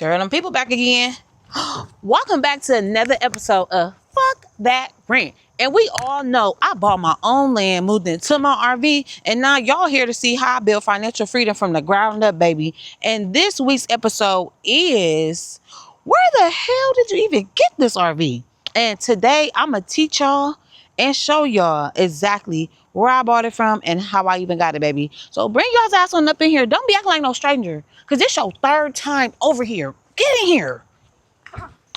Girl, them people back again. Welcome back to another episode of Fuck That Rent. And we all know I bought my own land, moved into my RV, and now y'all here to see how I build financial freedom from the ground up, baby. And this week's episode is, where the hell did you even get this RV? And today I'm going to teach y'all and show y'all exactly where I bought it from and how I even got it, baby. So bring y'all's ass on up in here. Don't be acting like no stranger, because this your third time over here. Get in here.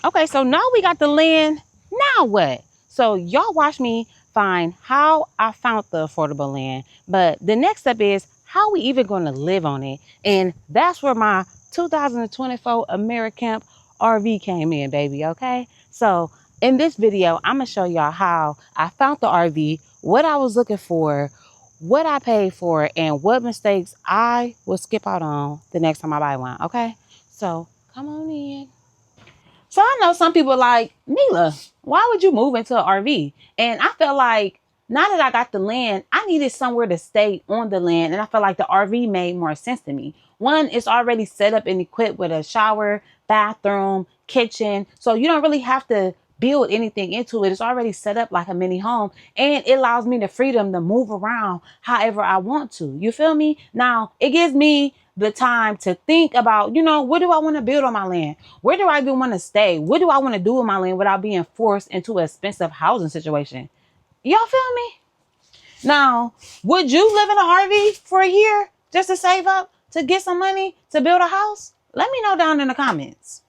Okay, so now we got the land. Now what? So y'all watch me find how I found the affordable land. But the next step is how we even going to live on it. And that's where my 2024 AmeriCamp RV came in, baby, okay? So in this video, I'm going to show y'all how I found the RV, what I was looking for, what I paid for, and what mistakes I will skip out on the next time I buy one, okay? So come on in. So I know some people like, Neela, why would you move into an RV? And I felt like now that I got the land, I needed somewhere to stay on the land. And I felt like the RV made more sense to me. One, it's already set up and equipped with a shower, bathroom, kitchen. So you don't really have to build anything into it. It's already set up like a mini home. And it allows me the freedom to move around however I want to. You feel me? Now, it gives me the time to think about, what do I want to build on my land? Where do I even want to stay? What do I want to do with my land without being forced into an expensive housing situation? Y'all feel me? Now, would you live in an RV for a year just to save up to get some money to build a house? Let me know down in the comments.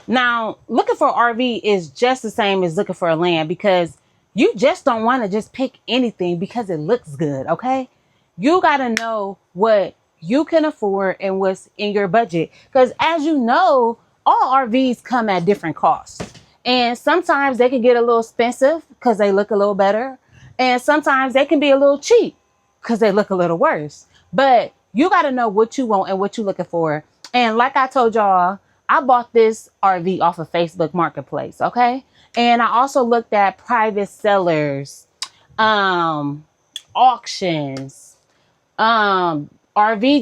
Now, looking for an RV is just the same as looking for a land, because you just don't want to just pick anything because it looks good, okay? You got to know what you can afford and what's in your budget. Because as you know, all RVs come at different costs. And sometimes they can get a little expensive because they look a little better. And sometimes they can be a little cheap because they look a little worse. But you got to know what you want and what you're looking for. And like I told y'all, I bought this RV off of Facebook Marketplace, okay? And I also looked at private sellers, auctions, RV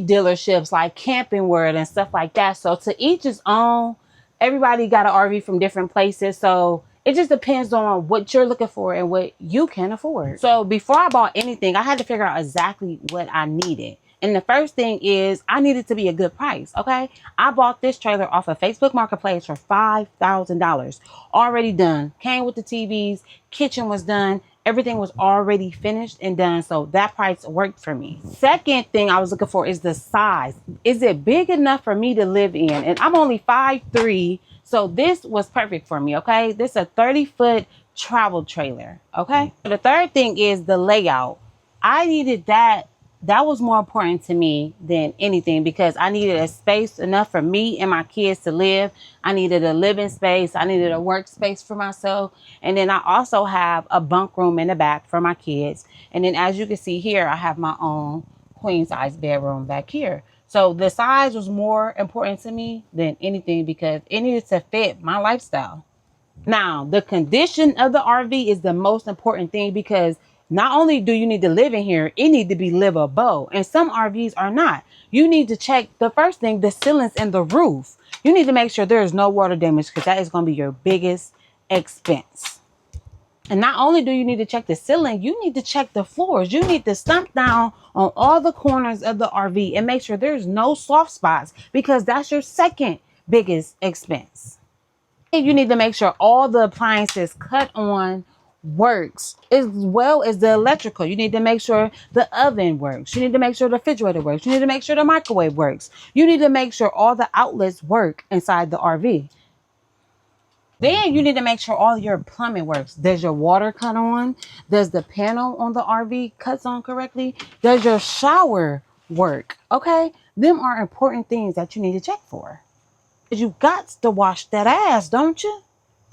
dealerships like Camping World and stuff like that. So to each his own. Everybody got an RV from different places. So it just depends on what you're looking for and what you can afford. So before I bought anything, I had to figure out exactly what I needed. And the first thing is I needed to be a good price. Okay. I bought this trailer off of Facebook Marketplace for $5,000. Already done. Came with the TVs. Kitchen was done. Everything was already finished and done. So that price worked for me. Second thing I was looking for is the size. Is it big enough for me to live in? And I'm only 5'3". So this was perfect for me. Okay. This is a 30-foot travel trailer. Okay. The third thing is the layout. I needed that. That was more important to me than anything, because I needed a space enough for me and my kids to live. I needed a living space. I needed a workspace for myself. And then I also have a bunk room in the back for my kids. And then as you can see here, I have my own queen size bedroom back here. So the size was more important to me than anything because it needed to fit my lifestyle. Now, the condition of the RV is the most important thing, because not only do you need to live in here, it need to be livable. And some RVs are not. You need to check the first thing, the ceilings and the roof. You need to make sure there is no water damage, because that is going to be your biggest expense. And not only do you need to check the ceiling, you need to check the floors. You need to stomp down on all the corners of the RV and make sure there's no soft spots, because that's your second biggest expense. And you need to make sure all the appliances cut on works, as well as the electrical. You need to make sure the oven works. You need to make sure the refrigerator works. You need to make sure the microwave works. You need to make sure all the outlets work inside the RV. Then you need to make sure all your plumbing works. Does your water cut on? Does the panel on the RV cuts on correctly? Does your shower work? Okay, them are important things that you need to check for. You got to wash that ass, don't you?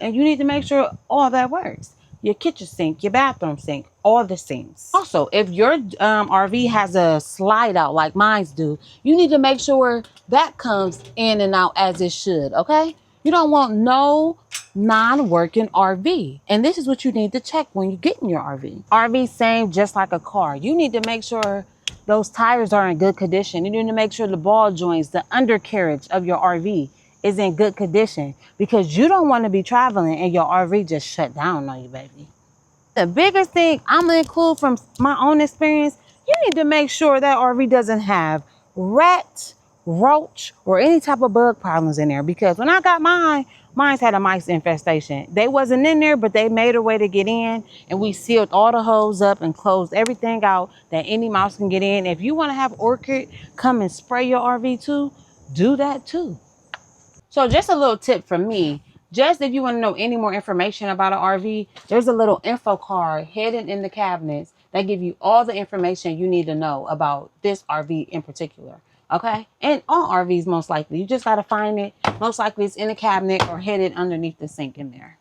And you need to make sure all that works. Your kitchen sink, your bathroom sink, all the sinks. Also, if your RV has a slide out like mine's do, you need to make sure that comes in and out as it should, okay? You don't want no non-working RV. And this is what you need to check when you get in your RV. RV same just like a car. You need to make sure those tires are in good condition. You need to make sure the ball joints, the undercarriage of your RV is in good condition, because you don't want to be traveling and your RV just shut down on you, baby. The biggest thing I'm gonna include from my own experience, you need to make sure that RV doesn't have rat, roach, or any type of bug problems in there. Because when I got mine's had a mice infestation. They wasn't in there, but they made a way to get in, and we sealed all the holes up and closed everything out that any mouse can get in. If you want to have Orchid come and spray your RV too, do that too. So just a little tip from me. Just if you want to know any more information about an RV, there's a little info card hidden in the cabinets that give you all the information you need to know about this RV in particular. Okay? And all RVs, most likely. You just got to find it. Most likely it's in the cabinet or hidden underneath the sink in there.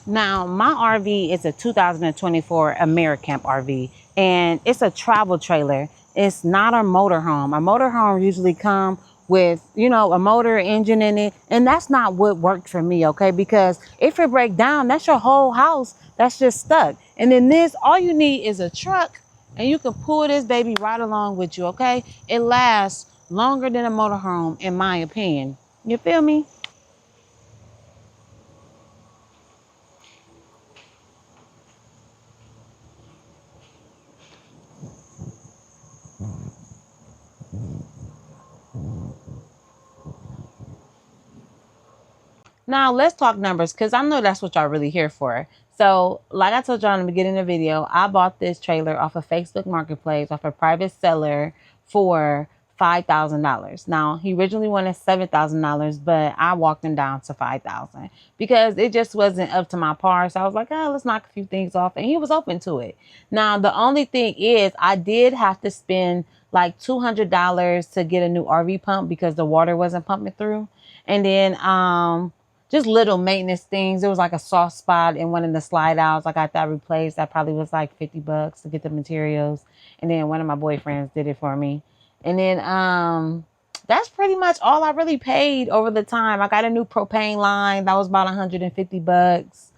Now, my RV is a 2024 AmeriCamp RV, and it's a travel trailer. It's not a motorhome. A motorhome usually come with, a motor engine in it, and that's not what worked for me, okay? Because if it breaks down, that's your whole house that's just stuck. And then this, all you need is a truck, and you can pull this baby right along with you, okay? It lasts longer than a motorhome, in my opinion. You feel me? Now let's talk numbers, because I know that's what y'all really here for. So like I told y'all in the beginning of the video, I bought this trailer off of Facebook Marketplace, off a private seller, for $5,000. Now he originally wanted $7,000, but I walked him down to $5,000 because it just wasn't up to my par. So I was like, let's knock a few things off, and he was open to it. Now the only thing is, I did have to spend like $200 to get a new RV pump because the water wasn't pumping through. And then just little maintenance things. There was like a soft spot in one of the slide outs. I got that replaced. That probably was like $50 to get the materials. And then one of my boyfriends did it for me. And then that's pretty much all I really paid over the time. I got a new propane line. That was about $150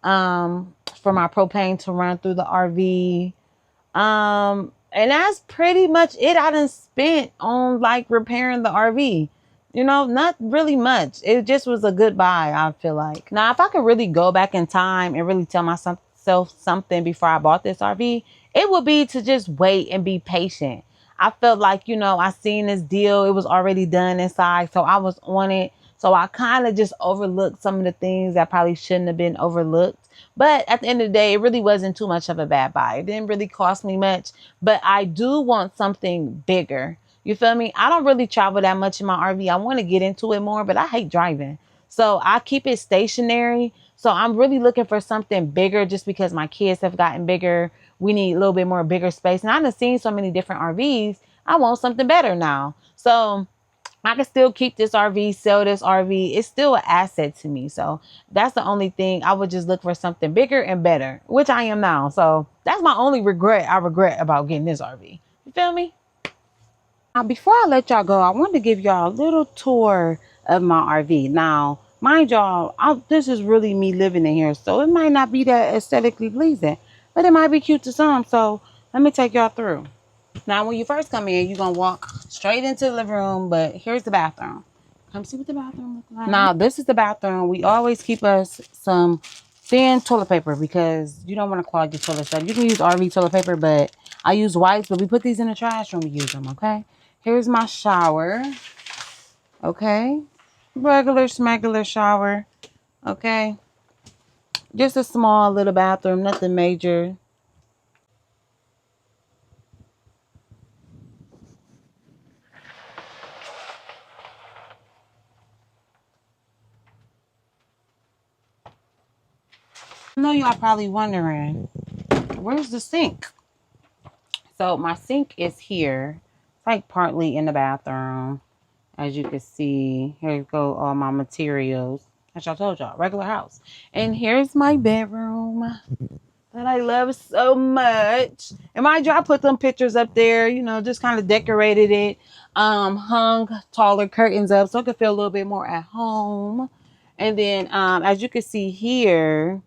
for my propane to run through the RV. And that's pretty much it. I done spent on like repairing the RV. Not really much. It just was a good buy, I feel like. Now, if I could really go back in time and really tell myself something before I bought this RV, it would be to just wait and be patient. I felt like, I seen this deal. It was already done inside, so I was on it. So I kind of just overlooked some of the things that probably shouldn't have been overlooked. But at the end of the day, it really wasn't too much of a bad buy. It didn't really cost me much, but I do want something bigger. You feel me? I don't really travel that much in my RV. I want to get into it more, but I hate driving. So I keep it stationary. So I'm really looking for something bigger just because my kids have gotten bigger. We need a little bit more bigger space. And I've seen so many different RVs. I want something better now. So I can still keep this RV, sell this RV. It's still an asset to me. So that's the only thing. I would just look for something bigger and better, which I am now. So that's my only regret about getting this RV. You feel me? Now, before I let y'all go, I wanted to give y'all a little tour of my RV. Now, mind y'all, this is really me living in here, so it might not be that aesthetically pleasing, but it might be cute to some. So let me take y'all through. Now, when you first come in, you're going to walk straight into the living room, but here's the bathroom. Come see what the bathroom looks like. Now, this is the bathroom. We always keep us some thin toilet paper because you don't want to clog your toilet stuff. You can use RV toilet paper, but I use wipes, but we put these in the trash when we use them, okay? Here's my shower, okay? Regular, smegular shower, okay? Just a small little bathroom, nothing major. I know y'all probably wondering, where's the sink? So my sink is here. It's like partly in the bathroom. As you can see, here go all my materials. As I told y'all, regular house. And here's my bedroom that I love so much. And mind you, I put them pictures up there, just kind of decorated it. Hung taller curtains up so I could feel a little bit more at home. And then as you can see here,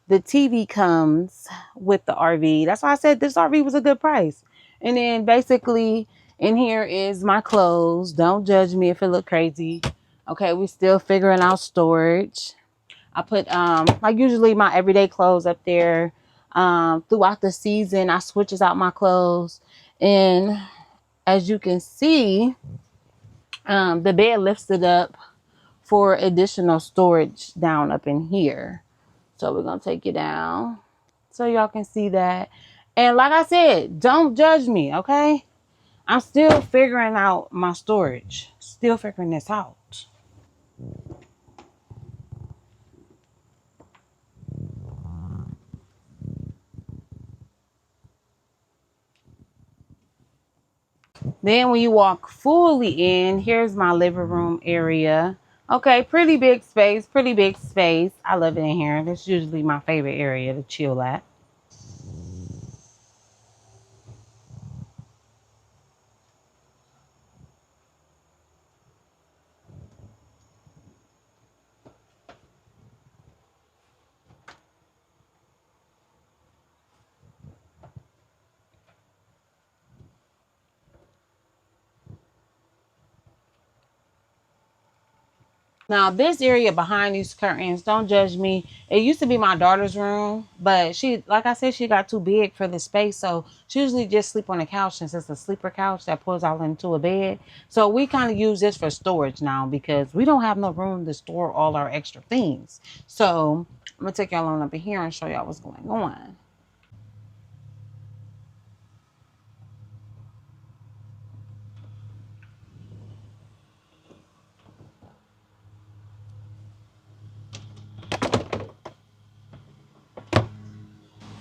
the TV comes with the RV. That's why I said this RV was a good price. And then basically in here is my clothes. Don't judge me if it look crazy. Okay, we still figuring out storage. I put like usually my everyday clothes up there. Throughout the season I switches out my clothes. And as you can see, the bed lifts it up for additional storage down up in here. So we're gonna take it down so y'all can see that. And like I said, don't judge me, okay? I'm still figuring out my storage. Still figuring this out. Then when you walk fully in, here's my living room area. Okay, pretty big space, pretty big space. I love it in here. That's usually my favorite area to chill at. Now, this area behind these curtains, don't judge me. It used to be my daughter's room, but she, like I said, she got too big for the space. So she usually just sleep on the couch since it's a sleeper couch that pulls out into a bed. So we kind of use this for storage now because we don't have no room to store all our extra things. So I'm going to take y'all on up in here and show y'all what's going on.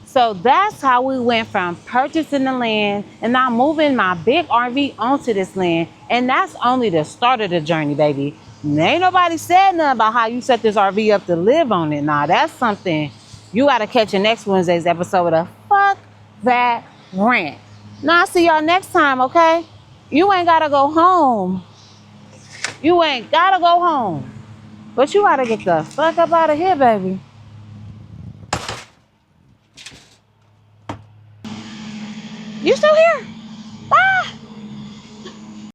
So that's how we went from purchasing the land and now moving my big RV onto this land. And that's only the start of the journey, baby. Ain't nobody said nothing about how you set this RV up to live on it. Nah, that's something you got to catch in next Wednesday's episode of Fuck That Rant. Now, I'll see y'all next time, okay? You ain't got to go home. You ain't got to go home. But you got to get the fuck up out of here, baby. You still here?